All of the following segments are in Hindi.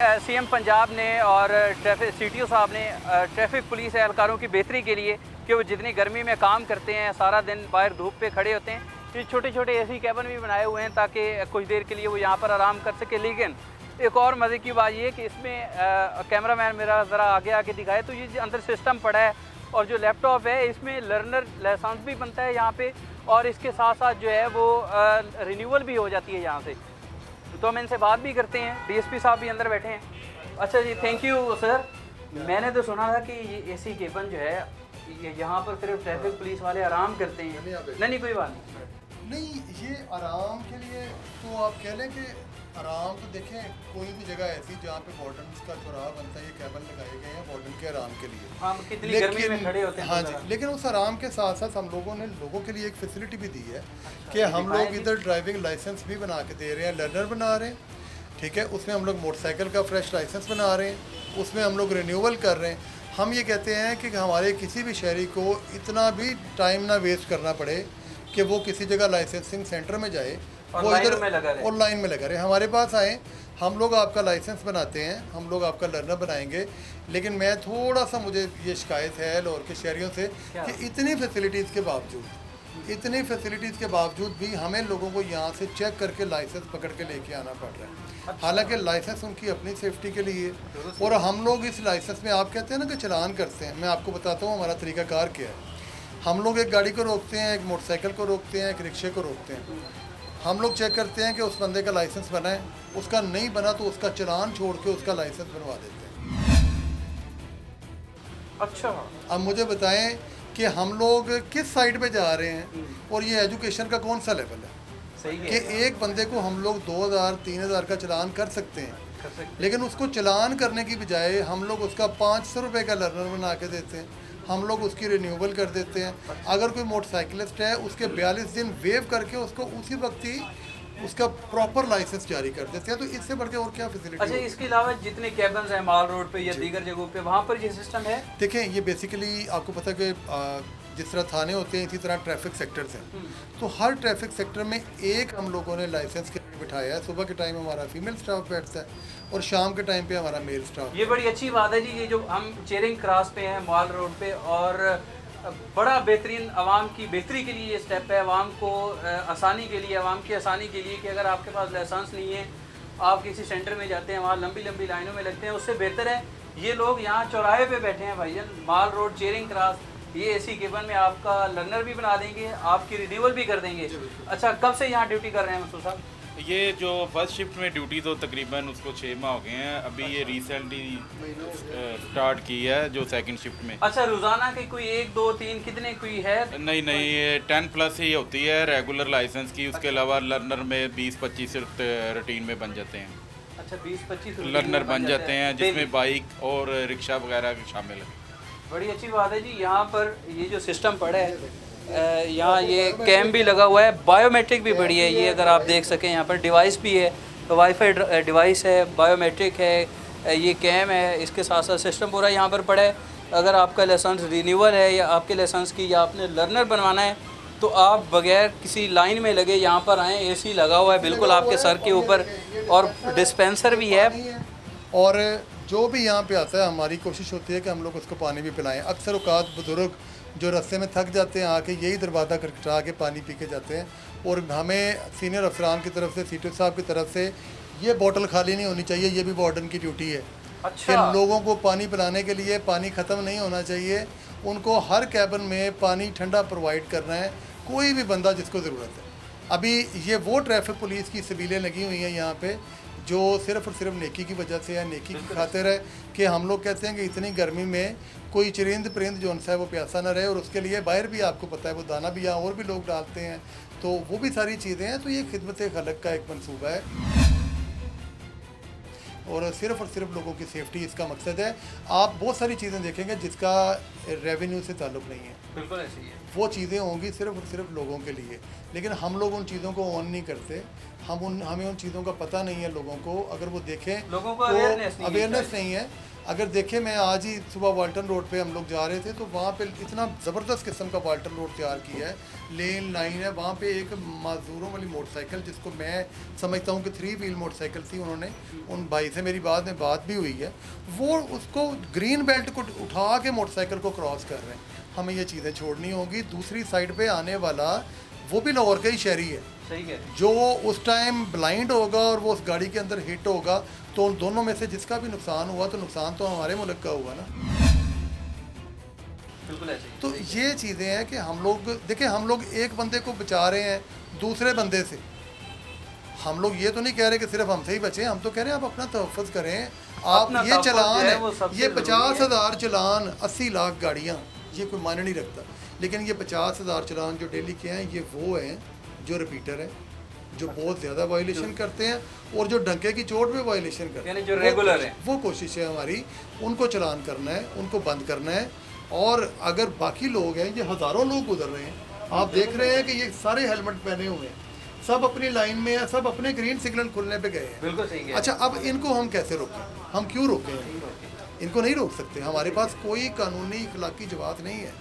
सीएम पंजाब ने और ट्रैफिक सीटीओ साहब ने ट्रैफिक पुलिस एहलकारों की बेहतरी के लिए कि वो जितनी गर्मी में काम करते हैं, सारा दिन बाहर धूप पे खड़े होते हैं, ये छोटे छोटे एसी कैबिन भी बनाए हुए हैं ताकि कुछ देर के लिए वो यहाँ पर आराम कर सके। लेकिन एक और मज़े की बात ये कि इसमें कैमरामैन मेरा ज़रा आगे आके दिखाए तो ये जो अंदर सिस्टम पड़ा है और जो लैपटॉप है इसमें लर्नर लाइसेंस भी बनता है यहाँ पे, और इसके साथ साथ जो है वो रिन्यूअल भी हो जाती है यहाँ से। तो हम इनसे बात भी करते हैं। डीएसपी साहब भी अंदर बैठे हैं। अच्छा जी, थैंक यू सर। मैंने तो सुना था कि ये एसी केबिन जो है यहाँ पर सिर्फ ट्रैफिक पुलिस वाले आराम करते हैं। नहीं कोई बात नहीं, ये आराम के लिए तो आप कह लें कि आराम तो देखें, कोई भी जगह ऐसी जहाँ पे वार्डन्स का चौराहा बनता है, ये केबिन लगाए गए हैं वार्डन के आराम के लिए। हाँ, कितनी गर्मी में खड़े होते हैं। हाँ जी, लेकिन उस आराम के साथ साथ हम लोगों ने लोगों के लिए एक फैसिलिटी भी दी है कि हम लोग इधर ड्राइविंग लाइसेंस भी बना के दे रहे हैं, लर्नर बना रहे हैं, ठीक है। उसमें हम लोग मोटरसाइकिल का फ्रेश लाइसेंस बना रहे हैं, उसमें हम लोग रिन्यूअल कर रहे हैं। हम ये कहते हैं कि हमारे किसी भी शहरी को इतना भी टाइम ना वेस्ट करना पड़े कि वो किसी जगह लाइसेंसिंग सेंटर में जाए, वो इधर ऑनलाइन में लगा रहे। हमारे पास आए, हम लोग आपका लाइसेंस बनाते हैं, हम लोग आपका लर्नर बनाएंगे। लेकिन मैं थोड़ा सा, मुझे ये शिकायत है लाहौर के शहरियों से कि इतनी फैसिलिटीज़ के बावजूद भी हमें लोगों को यहाँ से चेक करके लाइसेंस पकड़ के लेके आना पड़ रहा है। हालांकि लाइसेंस उनकी अपनी सेफ्टी के लिए, और हम लोग इस लाइसेंस में, आप कहते हैं ना कि चलान करते हैं, मैं आपको बताता हूँ हमारा तरीकाकार क्या है। हम लोग एक गाड़ी को रोकते हैं, एक मोटरसाइकिल को रोकते हैं, एक रिक्शे को रोकते हैं। हम लोग चेक करते हैं कि उस बंदे का लाइसेंस बना है, उसका नहीं बना तो उसका चलान छोड़ के उसका लाइसेंस बनवा देते हैं। अच्छा, अब मुझे बताएं कि हम लोग किस साइड पे जा रहे हैं और ये एजुकेशन का कौन सा लेवल है। सही है कि एक बंदे को हम लोग 2000-3000 का चलान कर सकते हैं, लेकिन उसको चलान करने की बजाय हम लोग उसका 500 रुपये का लर्नर बना के देते हैं, हम लोग उसकी रिन्यूअल कर देते हैं। अगर कोई मोटरसाइकिलिस्ट है, उसके 42 दिन वेव करके उसको उसी वक्त ही उसका प्रॉपर लाइसेंस जारी कर देते हैं। तो इससे बढ़ के और क्या फैसिलिटी। अच्छा, इसके अलावा जितने केबिन्स हैं माल रोड पे या दीगर जगहों पे, वहाँ पर ये सिस्टम है? देखें, ये बेसिकली आपको पता है कि जिस तरह थाने होते हैं इसी तरह ट्रैफिक सेक्टर्स हैं। तो हर ट्रैफिक सेक्टर में एक हम लोगों ने लाइसेंस के लिए बिठाया है। सुबह के टाइम हमारा फीमेल स्टाफ बैठता है और शाम के टाइम पे हमारा मेल स्टाफ। ये बड़ी अच्छी बात है जी। ये जो हम चेरिंग क्रॉस पे हैं माल रोड पे, और बड़ा बेहतरीन आवाम की बेहतरी के लिए ये स्टेप है, आवाम को आसानी के लिए, आवाम की आसानी के लिए कि अगर आपके पास लाइसेंस नहीं है, आप किसी सेंटर में जाते हैं, वहाँ लंबी लंबी लाइनों में लगते हैं, उससे बेहतर है ये लोग यहाँ चौराहे पे बैठे हैं भाईजान, माल रोड चेरिंग क्रॉस, ये एसी केबिन में आपका लर्नर भी बना देंगे, आपकी रिन्यूअल भी कर देंगे। अच्छा, कब से यहाँ ड्यूटी कर रहे हैं मसूद साहब? ये जो फर्स्ट शिफ्ट में ड्यूटी तो तकरीबन उसको 6 माह हो गए हैं। अभी ये रिसेंटली स्टार्ट की है जो सेकंड शिफ्ट में। अच्छा, रोज़ाना की कोई 1 2 3 कितने कोई है? नहीं, ये 10+ ही होती है रेगुलर लाइसेंस की। उसके अलावा लर्नर में 20-25 रूटीन में बन जाते हैं। अच्छा, 20-25 लर्नर बन जाते हैं जिसमें बाइक और रिक्शा वगैरह शामिल है। बड़ी अच्छी बात है जी। यहाँ पर ये जो सिस्टम पड़ा है, यहाँ ये कैम भी लगा हुआ है, बायोमेट्रिक भी बड़ी है ये, अगर आप देख सकें यहाँ पर डिवाइस भी है, वाईफाई डिवाइस है, बायोमेट्रिक है, ये कैम है, इसके साथ साथ सिस्टम पूरा यहाँ पर पड़ा है। अगर आपका लाइसेंस रिन्यूअल है या आपके लाइसेंस की या आपने लर्नर बनवाना है तो आप बगैर किसी लाइन में लगे यहाँ पर आएँ। एसी लगा हुआ है बिल्कुल आपके सर के ऊपर, और डिस्पेंसर भी है। और जो भी यहाँ पे आता है, हमारी कोशिश होती है कि हम लोग उसको पानी भी पिलाएं। अक्सर औकात बुजुर्ग जो रास्ते में थक जाते हैं आके यही दरवाज़ा खटखटा के पानी पी के जाते हैं, और हमें सीनियर अफसरान की तरफ से, सीटीओ साहब की तरफ से, ये बोतल खाली नहीं होनी चाहिए। ये भी वार्डन की ड्यूटी है। अच्छा, कि लोगों को पानी पिलाने के लिए पानी ख़त्म नहीं होना चाहिए, उनको हर कैबिन में पानी ठंडा प्रोवाइड करना है, कोई भी बंदा जिसको ज़रूरत है। अभी ये वो ट्रैफिक पुलिस की सबीलें लगी हुई हैं यहाँ पे जो सिर्फ़ और सिर्फ नेकी की वजह से है, नेकी की खातिर है कि हम लोग कहते हैं कि इतनी गर्मी में कोई चरिंद परिंद जो है वो प्यासा ना रहे, और उसके लिए बाहर भी आपको पता है वो दाना भी यहाँ और भी लोग डालते हैं, तो वो भी सारी चीज़ें हैं। तो ये खिदमत खलक का एक मंसूबा है और सिर्फ लोगों की सेफ्टी इसका मकसद है। आप बहुत सारी चीज़ें देखेंगे जिसका रेवेन्यू से ताल्लुक़ नहीं है, बिल्कुल ऐसी है। वो चीज़ें होंगी सिर्फ और सिर्फ लोगों के लिए, लेकिन हम लोग उन चीज़ों को ऑन नहीं करते। हमें उन चीज़ों का पता नहीं है लोगों को। अगर वो देखें लोगों को तो अवेयरनेस नहीं है। अगर देखें, मैं आज ही सुबह वाल्टन रोड पे हम लोग जा रहे थे तो वहाँ पे इतना ज़बरदस्त किस्म का वाल्टन रोड तैयार किया है, लेन लाइन है, वहाँ पे एक मजदूरों वाली मोटरसाइकिल जिसको मैं समझता हूँ कि 3 व्हील मोटरसाइकिल थी, उन्होंने उन भाई से मेरी बाद में बात भी हुई है, वो उसको ग्रीन बेल्ट को उठा के मोटरसाइकिल को क्रॉस कर रहे हैं। हमें ये चीज़ें छोड़नी होगी। दूसरी साइड पर आने वाला वो भी लाहौर का ही शहरी है, सही है। जो उस टाइम ब्लाइंड होगा और वो उस गाड़ी के अंदर हिट होगा, तो उन दोनों में से जिसका भी नुकसान हुआ तो नुकसान तो हमारे मुल्क का हुआ ना। बिल्कुल ऐसे ही। तो ये चीज़ें हैं कि हम लोग देखें, हम लोग एक बंदे को बचा रहे हैं दूसरे बंदे से। हम लोग ये तो नहीं कह रहे कि सिर्फ हमसे ही बचें, हम तो कह रहे हैं आप अपना तहफ़्फ़ुज़ करें। आप अपना ये तहफ़्फ़ुज़ चलान जो है वो सबसे ये ज़रूरी 50,000 चलान, 80 लाख गाड़ियाँ, ये कोई मायने नहीं रखता। लेकिन ये 50,000 चलान जो डेली के हैं, ये वो हैं जो रिपीटर हैं, जो बहुत ज़्यादा वायलेशन करते हैं और जो डंके की चोट पे वायलेशन करते हैं, यानी जो रेगुलर हैं। वो कोशिश है हमारी, उनको चलान करना है, उनको बंद करना है। और अगर बाकी लोग हैं, ये हज़ारों लोग गुजर रहे हैं, आप देख रहे हैं कि ये सारे हेलमेट पहने हुए हैं, सब अपनी लाइन में है, सब अपने ग्रीन सिग्नल खुलने पे गए हैं। बिल्कुल सही है। अच्छा, अब इनको हम कैसे रोकें? हम क्यों रोकें? इनको नहीं रोक सकते, हमारे पास कोई कानूनी इखलाकी जवाब नहीं है।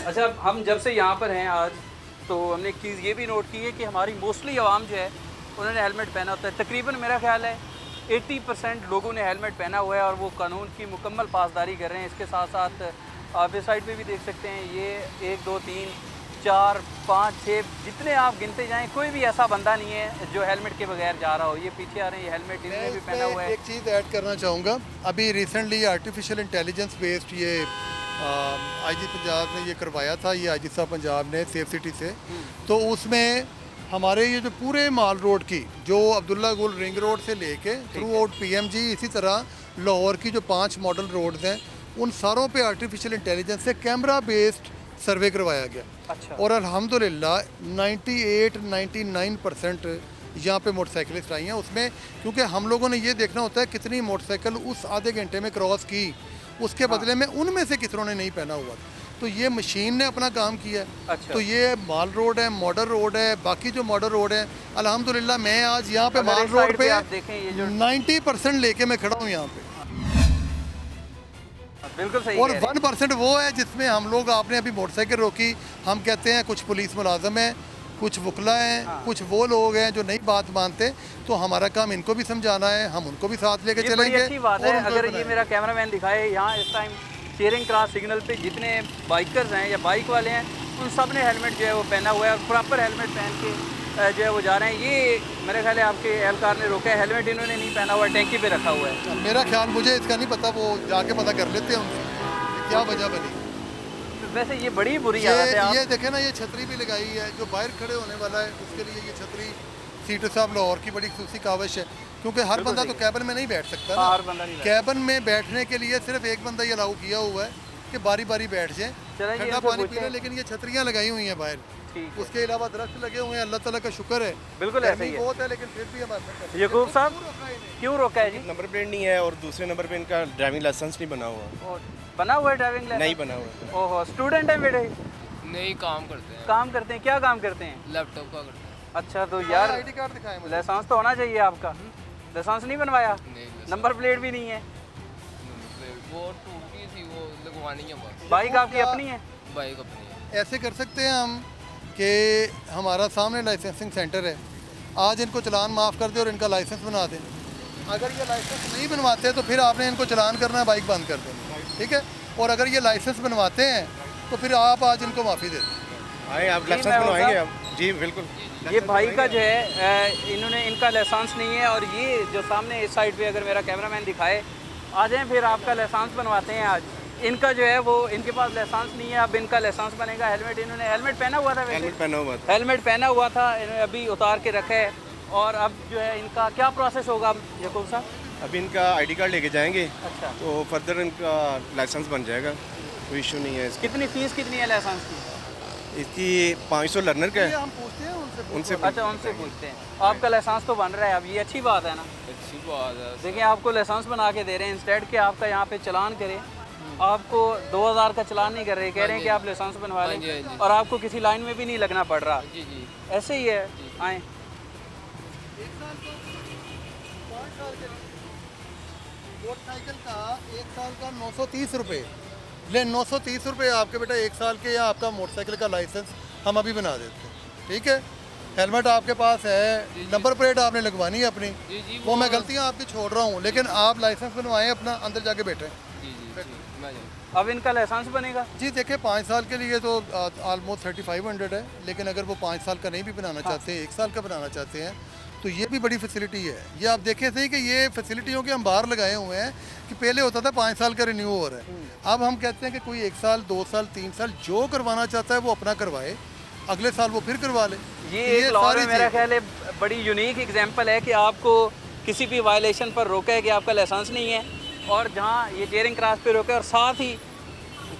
अच्छा, हम जब से यहाँ पर हैं आज, तो हमने एक चीज़ ये भी नोट की है कि हमारी मोस्टली आवाम जो है उन्होंने हेलमेट पहना होता है। तकरीबन मेरा ख्याल है 80% लोगों ने हेलमेट पहना हुआ है और वो कानून की मुकम्मल पासदारी कर रहे हैं। इसके साथ साथ आप इस साइड पे भी देख सकते हैं, ये 1 2 3 4 5 6 जितने आप गिनते जाएं, कोई भी ऐसा बंदा नहीं है जो हेलमेट के बगैर जा रहा हो। ये पीछे आ रहे हैं, ये हेलमेट इन्होंने भी पहना हुआ है। एक चीज़ ऐड करना चाहूँगा, अभी रिसेंटली आर्टिफिशियल इंटेलिजेंस बेस्ड ये आईजी पंजाब ने ये करवाया था, ये आईजी साहब पंजाब ने सेफ सिटी से। तो उसमें हमारे ये जो पूरे माल रोड की, जो अब्दुल्ला गुल रिंग रोड से लेके थ्रू आउट PMG, इसी तरह लाहौर की जो 5 मॉडल रोड्स हैं, उन सारों पे आर्टिफिशियल इंटेलिजेंस से कैमरा बेस्ड सर्वे करवाया गया। अच्छा। और अल्हम्दुलिल्लाह 98-99% यहाँ पे मोटरसाइकिलिस्ट आई हैं उसमें, क्योंकि हम लोगों ने ये देखना होता है कितनी मोटरसाइकिल उस आधे घंटे में क्रॉस की, उसके बदले में उनमें से कितनों ने नहीं पहना हुआ। तो ये मशीन ने अपना काम किया है। अच्छा। तो ये माल रोड है, मॉडल रोड है, बाकी जो मॉडल रोड है, अल्हम्दुलिल्लाह मैं आज यहाँ पे अगर माल इस साइड रोड पे पे आप देखें, ये जो 90% लेके मैं खड़ा हूँ यहाँ पे, बिल्कुल सही और कह रहे हैं। 1% वो है जिसमें हम लोग, आपने अभी मोटरसाइकिल रोकी, हम कहते हैं कुछ पुलिस मुलाजम हैं, कुछ वकला हैं, कुछ वो लोग हैं जो नहीं बात मानते, तो हमारा काम इनको भी समझाना है, हम उनको भी साथ लेके ये बड़ी चलेंगे। अच्छी बात और है। उनको अगर भी ये मेरा कैमरामैन दिखाए, यहाँ इस टाइम चेयरिंग क्रॉस सिग्नल पे जितने बाइकर्स हैं या बाइक वाले हैं, उन सब ने हेलमेट जो है वो पहना हुआ है और प्रॉपर हेलमेट पहन के जो है वो जा रहे हैं। ये मेरे ख्याल है आपके एहलकार ने रोका है, हेलमेट इन्होंने नहीं पहना हुआ, टैंकी पे रखा हुआ है। मेरा ख्याल, मुझे इसका नहीं पता, वो जाके पता कर लेते हैं उनसे कि क्या वजह बनी। वैसे ये बड़ी बुरी आदत है। आप ये देखें ना, ये छतरी भी लगाई है, जो बाहर खड़े होने वाला है उसके लिए ये छतरी सीट साहब लाहौर की बड़ी खूसी काविश है, क्योंकि हर बंदा तो कैबिन में नहीं बैठ सकता हाँ, ना। हर बंदा नहीं बैठ कैबिन में बैठने के लिए सिर्फ एक बंदा ये अलाउ किया हुआ है कि बारी बारी बैठ जाए, चलिए ठंडा इनसे पानी पूछें। पीने। लेकिन ये छतरियाँ लगाई हुई हैं बाहर, ठीक है। उसके अलावा दरख्त लगे हुए हैं, अल्लाह ताला का शुक्र है। बिल्कुल ऐसा गर्मी ही है। बहुत है, लेकिन फिर भी हमारे यकूब साहब क्यों रोका है जी? नंबर प्लेट नहीं है और दूसरे नंबर पे इनका ड्राइविंग लाइसेंस नहीं बना हुआ। और बना हुआ है ड्राइविंग नहीं लाइसेंस? बना हुआ। ओहो, स्टूडेंट है बेटे? नहीं, काम करते हैं, काम करते हैं? क्या काम करते हैं? लैपटॉप का करते हैं। अच्छा, तो यार ID कार्ड दिखाएं मुझे। लाइसेंस तो होना चाहिए आपका। लाइसेंस नहीं बनवाया? नहीं, नंबर प्लेट भी नहीं है? वो टूटी थी, वो लगवानी है बस। बाइक आपकी अपनी है? बाइक अपनी है। ऐसे कर सकते हैं हम कि हमारा सामने लाइसेंसिंग सेंटर है, आज इनको चलान माफ़ कर दें और इनका लाइसेंस बना दें। अगर ये लाइसेंस नहीं बनवाते तो फिर आपने इनको चलान करना है, बाइक बंद कर देना, ठीक है। और अगर ये लाइसेंस बनवाते हैं तो फिर आप आज इनको माफ़ी दे दें। आए आप जी, लाइसेंस मैं बनवाएंगे होगा। आप? जी बिल्कुल। ये भाई का जो है इन्होंने, इनका लाइसेंस नहीं है, और ये जो सामने इस साइड पे अगर मेरा कैमरामैन दिखाए, आ जाएं फिर आपका लाइसेंस बनवाते हैं आज। इनका जो है वो, इनके पास लाइसेंस नहीं है, अब इनका लाइसेंस बनेगा। हेलमेट, इन्होंने हेलमेट पहना हुआ था, वैसे हेलमेट पहना हुआ था। हेलमेट पहना हुआ था, इन्होंने अभी उतार के रखा है। और अब जो है इनका क्या प्रोसेस होगा यकूब साहब? अभी इनका ID कार्ड लेके जाएंगे अच्छा, तो फर्दर इनका लाइसेंस बन जाएगा, कोई इशू नहीं है इसकी। कितनी फीस कितनी है लाइसेंस की? इसकी 500 लर्नर का ये है, हम पूछते हैं उनसे। उनसे अच्छा, उनसे पूछते हैं। आपका लाइसेंस तो बन रहा है अब, ये अच्छी बात है ना। अच्छी बात है। देखिए, आपको लाइसेंस बना के दे रहे हैं, इंस्टेड के आपका यहाँ पे चलान करें, आपको 2000 का चलान नहीं कर रहे, कह रहे हैं कि आप लाइसेंस बनवा हाँ जी, हाँ लें, जी। और आपको किसी लाइन में भी नहीं लगना पड़ रहा। जी जी। ऐसे ही है। आए, मोटरसाइकिल का 1 साल का 930 रुपये, ले 930 रुपये आपके बेटा 1 साल के, या आपका मोटरसाइकिल का लाइसेंस हम अभी बना देते हैं, ठीक है। हेलमेट आपके पास है, नंबर प्लेट आपने लगवानी है अपनी, वो मैं गलतियाँ आपकी छोड़ रहा हूँ, लेकिन आप लाइसेंस बनवाएं अपना, अंदर जाके बैठें। अब इनका लाइसेंस बनेगा? जी देखिए 5 साल के लिए तो ऑलमोस्ट 3500 है, लेकिन अगर वो 5 साल का नहीं भी बनाना चाहते हैं, 1 साल का बनाना चाहते हैं, तो ये भी बड़ी फैसिलिटी है। ये आप देखे थे कि ये फैसिलिटियों के हम बाहर लगाए हुए हैं कि पहले होता था 5 साल का रिन्यू हो रहा है, अब हम कहते हैं कि कोई 1 साल 2 साल 3 साल जो करवाना चाहता है वो अपना करवाए, अगले साल वो फिर करवा ले। ये एक लाहौर में मेरा ख्याल है बड़ी यूनिक एग्जांपल है कि आपको किसी भी वायलेशन पर रोका है कि आपका लाइसेंस नहीं है, और जहाँ ये टेयरिंग क्रॉस पे रोका है, और साथ ही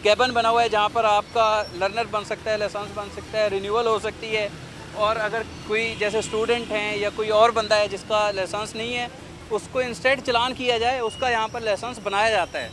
कैबन बना हुआ है जहाँ पर आपका लर्नर बन सकता है, लाइसेंस बन सकता है, रिन्यूअल हो सकती है। और अगर कोई जैसे स्टूडेंट हैं या कोई और बंदा है जिसका लाइसेंस नहीं है, उसको इंस्टेड चलान किया जाए, उसका यहाँ पर लाइसेंस बनाया जाता है।